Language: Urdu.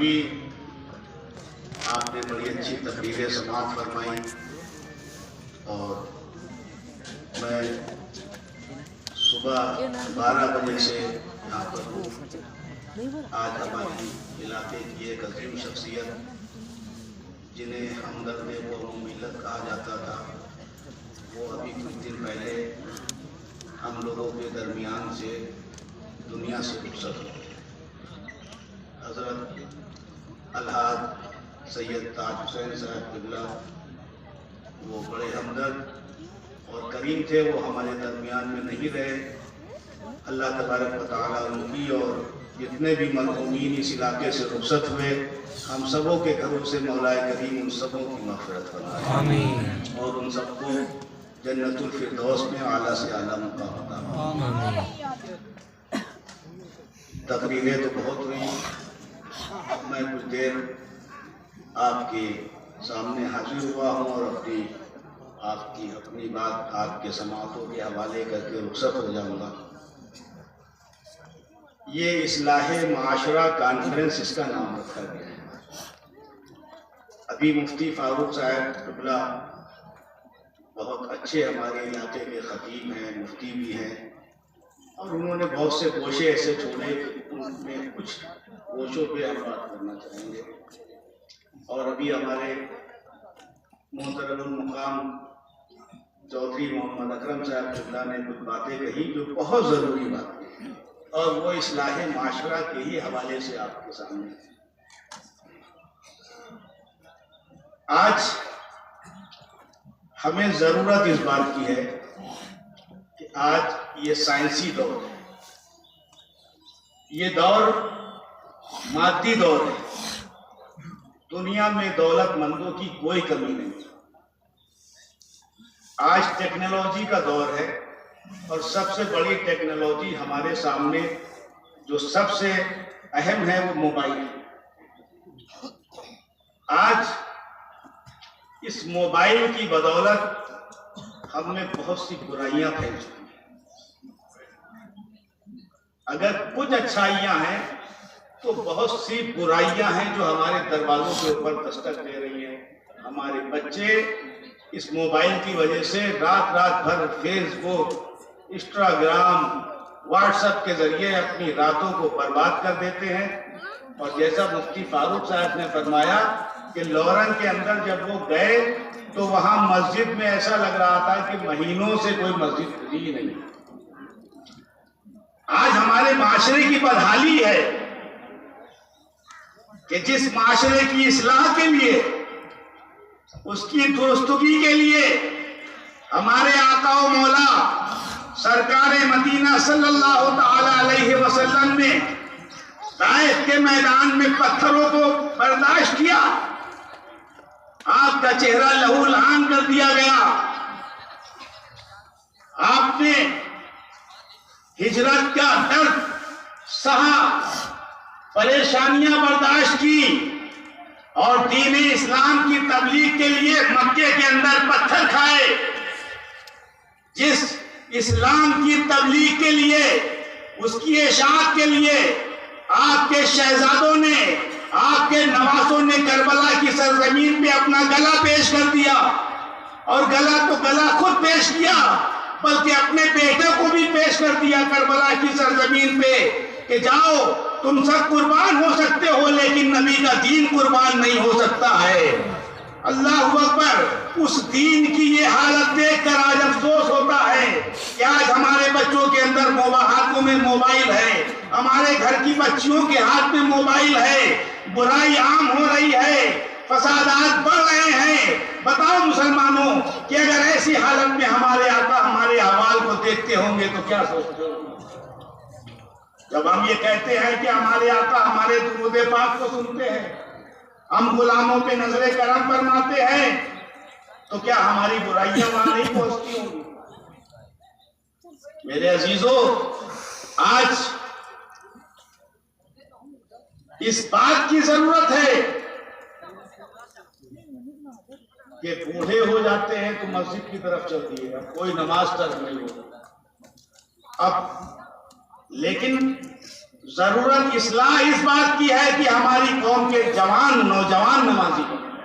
ابھی آپ نے بڑی اچھی تقریریں سماعت فرمائی اور میں صبح 12 بجے سے یہاں پر ہوں۔ آج ہماری علاقے کی ایک عظیم شخصیت جنہیں ہمدرد قوم ملت کہا جاتا تھا، وہ ابھی کچھ دن پہلے ہم لوگوں کے درمیان سے دنیا سے رخصت ہو گئے۔ حضرت الحاج سید تاج حسین صاحب قبلہ، وہ بڑے ہمدرد اور کریم تھے، وہ ہمارے درمیان میں نہیں رہے۔ اللہ تبارک و تعالیٰ ان کی اور جتنے بھی مرحومین اس علاقے سے رخصت ہوئے، ہم سبوں کے گھروں سے مولا کریم ان سبوں کی مغفرت فرمائے آمین، اور ان سب کو جنت الفردوس میں اعلیٰ سے اعلیٰ مقام عطا فرمائے۔ تقریریں تو بہت ہوئی، میں کچھ دیر آپ کے سامنے حاضر ہوا ہوں اور اپنی بات آپ کے سماعتوں کے حوالے کر کے رخصت ہو جاؤں گا۔ یہ اصلاح معاشرہ کانفرنس اس کا نام رکھا گیا ہے۔ ابھی مفتی فاروق صاحب قبلہ بہت اچھے ہمارے علاقے کے خطیب ہیں، مفتی بھی ہیں، اور انہوں نے بہت سے گوشے ایسے چھوڑے کہ ان میں کچھ گوشوں پہ ہم بات کرنا چاہیں گے۔ اور ابھی ہمارے محترم المقام چودھری محمد اکرم صاحب قبلہ نے کچھ باتیں کہی جو بہت ضروری باتیں ہیں، اور وہ اصلاح معاشرہ کے ہی حوالے سے آپ کے سامنے۔ آج ہمیں ضرورت اس بات کی ہے کہ آج یہ سائنسی دور ہے، یہ دور مادی دور ہے، دنیا میں دولت مندوں کی کوئی کمی نہیں۔ آج ٹیکنالوجی کا دور ہے، اور سب سے بڑی ٹیکنالوجی ہمارے سامنے جو سب سے اہم ہے وہ موبائل ہے۔ آج اس موبائل کی بدولت ہم میں بہت سی برائیاں پھیل چکی ہیں۔ اگر کچھ اچھائیاں ہیں تو بہت سی برائیاں ہیں جو ہمارے دروازوں کے اوپر دستک دے رہی ہیں۔ ہمارے بچے اس موبائل کی وجہ سے رات بھر فیس بک، انسٹاگرام، واٹس ایپ کے ذریعے اپنی راتوں کو برباد کر دیتے ہیں۔ اور جیسا مفتی فاروق صاحب نے فرمایا کہ لورن کے اندر جب وہ گئے تو وہاں مسجد میں ایسا لگ رہا تھا کہ مہینوں سے کوئی مسجد کھلی نہیں۔ آج ہمارے معاشرے کی بدحالی ہے کہ جس معاشرے کی اصلاح کے لیے، اس کی درستگی کے لیے ہمارے آقا و مولا سرکار مدینہ صلی اللہ تعالی علیہ وسلم نے طائف کے میدان میں پتھروں کو برداشت کیا، آپ کا چہرہ لہو لہان کر دیا گیا، آپ نے ہجرت کا درد سہا، پریشانیاں برداشت کی، اور دین اسلام کی تبلیغ کے لیے مکے کے اندر پتھر کھائے۔ جس اسلام کی تبلیغ کے لیے، اس کی اشاعت کے لیے آپ کے شہزادوں نے، آپ کے نواسوں نے کربلا کی سرزمین پہ اپنا گلا پیش کر دیا، اور گلا خود پیش کیا، بلکہ اپنے بیٹے کو بھی پیش کر دیا کربلا کی سرزمین پہ کہ جاؤ تم سب قربان ہو سکتے ہو، لیکن نبی کا دین قربان نہیں ہو سکتا ہے۔ اللہ اکبر۔ اس دین کی یہ حالت دیکھ کر آج افسوس ہوتا ہے کہ آج ہمارے بچوں کے اندر ہاتھوں میں موبائل ہے، ہمارے گھر کی بچیوں کے ہاتھ میں موبائل ہے، برائی عام ہو رہی ہے، فسادات بڑھ رہے ہیں۔ بتاؤ مسلمانوں کہ اگر ایسی حالت میں ہمارے آقا ہمارے احوال کو دیکھتے ہوں گے تو کیا سوچتے ہوں گے؟ جب ہم یہ کہتے ہیں کہ ہمارے آقا ہمارے درود پاک کو سنتے ہیں، ہم غلاموں پہ نظر کرم فرماتے ہیں، تو کیا ہماری برائیاں وہاں نہیں پہنچتی ہوں گی؟ میرے عزیزوں، آج اس بات کی ضرورت ہے کہ بوڑھے ہو جاتے ہیں تو مسجد کی طرف چل دیے گا، کوئی نماز ترک نہیں ہوگا اب، لیکن ضرورت اصلاح اس بات کی ہے کہ ہماری قوم کے حاصل ہو۔